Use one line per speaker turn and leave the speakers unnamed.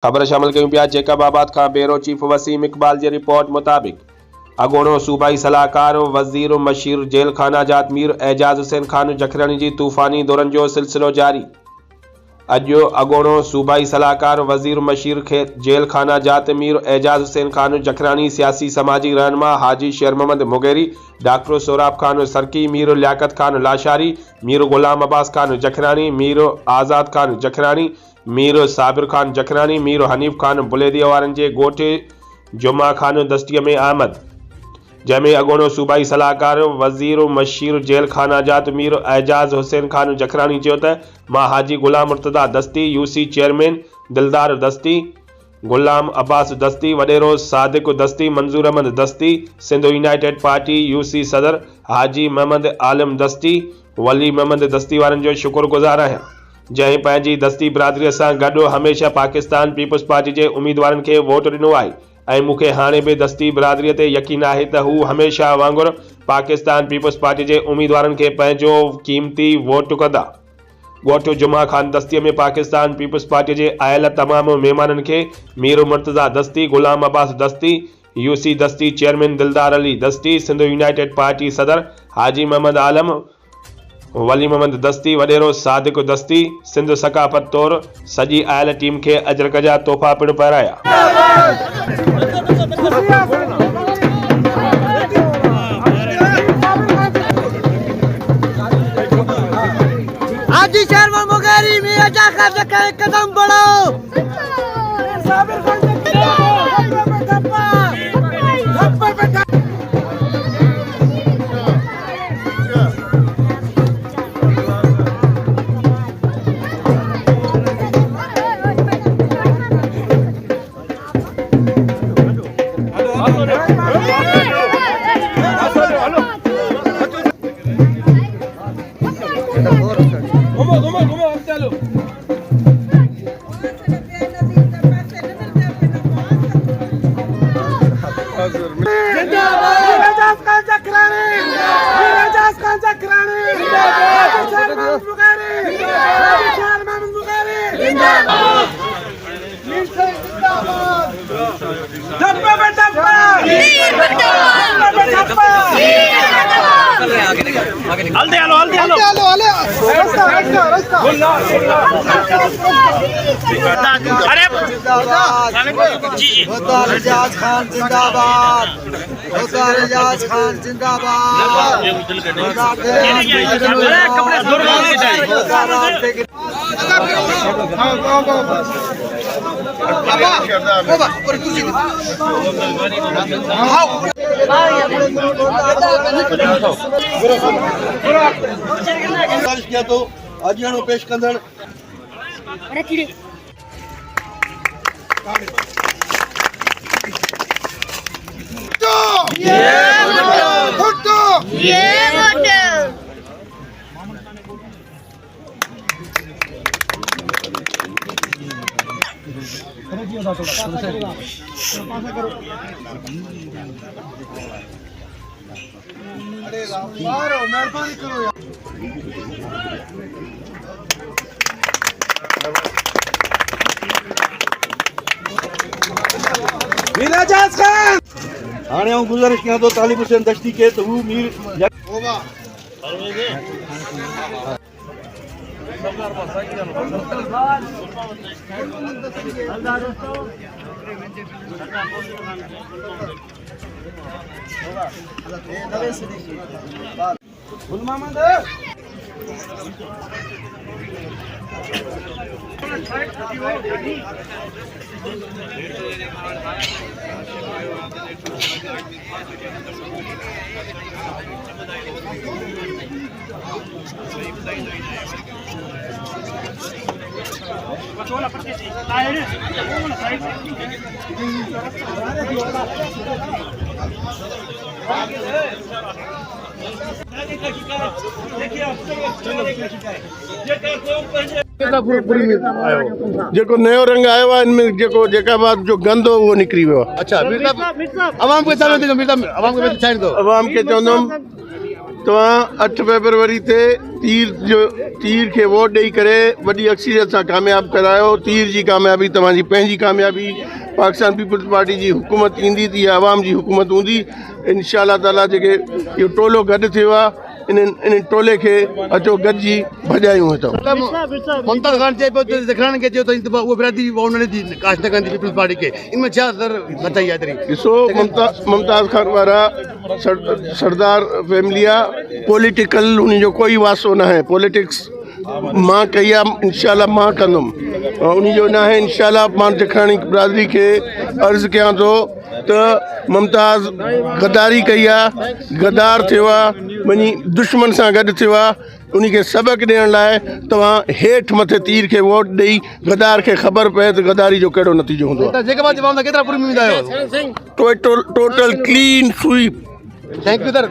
ख़बर शामिल कयूं पिया। जैकबाबाद खां bureau chief Wasim Iqbal ji report मुताबिक़ अॻूणो सूबाई सलाहकार वज़ीर मशीर जेल खाना जात मीर एजाज़ हुसैन खान जखरानी जी तूफ़ानी दौरनि जो सिलसिलो जारी। अॼु अॻूणो सूबाई सलाहकार वज़ीर मशीर जेल खाना जात मीर एजाज़ हुसैन खान जखरानी, सियासी समाजी रहनुमा हाजी शेर मोहम्मद मुगेरी, डॉक्टर सोराब खान सरकी, मीर लियाकत खान लाशारी, मीर गुलाम अब्बास खान जखरानी, मीर आज़ाद खान जखरानी, मीर साबिर खान जखरानी, मीर हनीफ खान बुलेदिया वारनि जे ॻोठ जुमा खान दस्तीअ में आमद, जंहिंमें अॻूणो सूबाई सलाहकार वज़ीर मशीर जेल खाना जात मीर एजाज़ हुसैन खान जखरानी चयो त मां हाजी गुलाम मुर्तदा दस्ती, यूसी चेयरमैन दिलदार दस्ती, गुलाम अब्बास दस्ती, वडेरो सादिक दस्ती, मंजूर अहमद दस्ती, सिंध यूनाइटेड पार्टी यूसी सदर हाजी मोहम्मद आलम दस्ती, वली मोहम्मद दस्ती वारनि जो शुक्रगुज़ार आहियां, जंहिं पंहिंजी दस्ती बिरादरीअ सां गॾु हमेशह पाकिस्तान पीपल्स पार्टी जे उम्मीदवारनि खे वोट ॾिनो आहे ऐं मूंखे हाणे बि दस्ती बिरादरीअ ते यकीन आहे त हू हमेशह वांगुरु पाकिस्तान पीपल्स पार्टी जे उम्मीदवारनि खे पंहिंजो क़ीमती वोट कंदा। ॻोठ जुमा खान दस्तीअ में पाकिस्तान पीपल्स पार्टी जे आयल तमामु महिमाननि खे मीर मुर्तज़ा दस्ती, गुलाम अब्बास दस्ती, यूसी दस्ती चेयरमैन दिलदार अली दस्ती, सिंध यूनाइटेड पार्टी सदर हाजी मोहम्मद आलम, वली मोहम्मद दस्ती, वडेरो सादिक दस्ती, सिंध सकाफ़त तौर सॼी आयल टीम खे अजरक जा तोहफ़ा पिणु पहिराया।
हाजी शेर मोहम्मद मुगेरी में आजा कर कदम बढ़ाओ। एजाज खान जिंदाबाद, एजाज खान जिंदाबाद।
तो अॼु पेश कंदड़ मेहरबानी करो यार। एजाज खान हाणे आऊं गुज़ारिश कयां थो तालिब हुसैन दश्ती खे त हू मीर जेको नयो रंग आयो आहे इनमें जेको जैकाबाद जो गंद हो वो निकिरी वियो आहे।
अच्छा मीर साहब आवाम खे छा वेंदो मीर साहब आवाम खे छा ईंदो
आवाम खे चवंदुमि तव्हां 8 फरवरी ते तीर खे वोट ॾेई करे वॾी अक्सरियत सां कामयाबु करायो। तीर जी कामयाबी तव्हांजी पंहिंजी कामयाबी। पाकिस्तान पीपल्स पार्टी जी हुकूमत ईंदी त इहा आवाम जी हुकूमत हूंदी इंशाअल्लाह ताला। जेके इहो टोलो गॾु थियो आहे इन टोले खे अचो गॾिजी भॼायूं हितां।
मुमताज़ खान चए पियो ज़खरानी खे चयो त उहा बिरादरी वोट न ॾिनी काश न कंदी पीपल्स पार्टी खे। इन में छा असर मचाई आहे?
ॾिसो मुमताज़ खान वारा सरदार फैमिली आहे। पॉलिटिकल उन जो कोई वास्तो न आहे। पॉलिटिक्स मां कई आहे इंशाअल्लाह मां कंदुमि उन जो न आहे। इंशाअल्लाह मां ज़खरानी बिरादरी खे अर्ज़ु कयां थो त मुमताज़ गद्दारी कई आहे, गद्दार थियो आहे, वञी दुश्मन सां गॾु थियो आहे। उनखे सबक़ ॾियण लाइ तव्हां हेठि मथे तीर खे वोट ॾेई गद्दार खे ख़बर पए त गद्दारी जो कहिड़ो नतीजो हूंदो आहे। Total clean sweep.
Thank you sir.